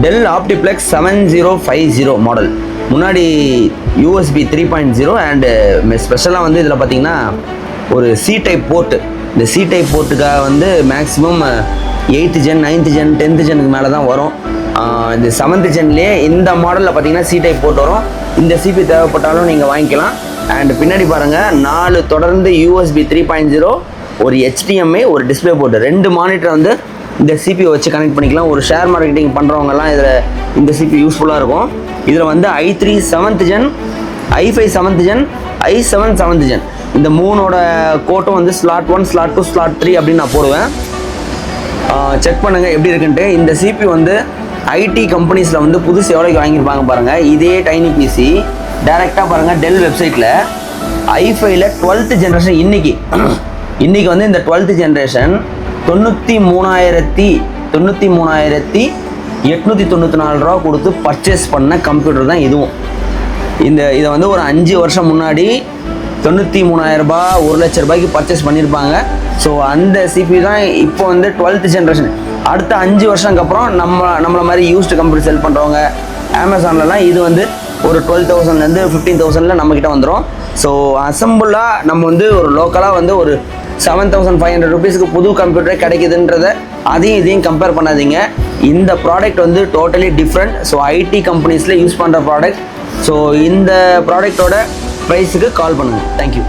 Del OptiPlex 7050 model. முன்னாடி USB 3.0 and ஸ்பெஷலாக வந்து இதில் பார்த்தீங்கன்னா ஒரு சி டைப் போர்ட்டு. இந்த சி டைப் போர்ட்டுக்காக வந்து maximum 8th gen 9th gen 10th ஜெனுக்கு மேலே தான் வரும். இந்த 7th ஜென்லேயே இந்த மாடலில் பார்த்தீங்கன்னா சி டைப் போர்ட் வரும். இந்த சிபி தேவைப்பட்டாலும் நீங்கள் வாங்கிக்கலாம். அண்ட் பின்னாடி பாருங்கள் 4 தொடர்ந்து யூஎஸ்பி 3.0, ஒரு HDMI, ஒரு டிஸ்பிளே போர்ட்டு, 2 மானிட்டர் வந்து இந்த சிபியை வச்சு கனெக்ட் பண்ணிக்கலாம். ஒரு ஷேர் மார்க்கெட்டிங் பண்ணுறவங்கலாம் இதில் இந்த சிபி யூஸ்ஃபுல்லாக இருக்கும். இதில் வந்து i3 7th gen, i5 7th gen, i7 7th gen இந்த 3ஓட கோட்டும் வந்து ஸ்லாட் 1, ஸ்லாட் 2, ஸ்லாட் 3 அப்படின்னு நான் போடுவேன். செக் பண்ணுங்கள் எப்படி இருக்குன்ட்டு. இந்த சிபி வந்து ஐடி கம்பெனிஸில் வந்து புதுசு எவ்வளோக்கு வாங்கியிருப்பாங்க பாருங்கள். இதே டைனி பிசி டேரெக்டாக பாருங்கள் டெல் வெப்சைட்டில் i5ல 12th ஜென்ரேஷன் இன்றைக்கி வந்து இந்த 12th ஜென்ரேஷன் 93,894 ரூபா கொடுத்து பர்ச்சேஸ் பண்ண கம்ப்யூட்டர் தான் இதுவும். இதை வந்து ஒரு 5 வருஷம் முன்னாடி 93,000 ரூபாய் 1 லட்ச ரூபாய்க்கு பர்ச்சேஸ் பண்ணியிருப்பாங்க. ஸோ அந்த சிபி தான் இப்போ வந்து 12th ஜென்ரேஷன். அடுத்த 5 வருஷத்துக்கு அப்புறம் நம்மளை மாதிரி யூஸ்டு கம்ப்யூட்டர் செல் பண்ணுறவங்க அமேசான்லலாம் இது வந்து ஒரு 12,000லேருந்து 15,000ல நம்மக்கிட்ட வந்துடும். ஸோ அசம்பிளாக நம்ம வந்து ஒரு லோக்கலாக வந்து ஒரு 7,500 ருபீஸ்க்கு புது கம்ப்யூட்டரே கிடைக்குதுன்றத அதையும் இதையும் கம்பேர் பண்ணாதீங்க. இந்த ப்ராடக்ட் வந்து டோட்டலி டிஃப்ரெண்ட். ஸோ ஐடி கம்பெனிஸில் யூஸ் பண்ணுற ப்ராடக்ட். ஸோ இந்த ப்ராடக்டோட ப்ரைஸுக்கு கால் பண்ணுங்கள். தேங்க்யூ.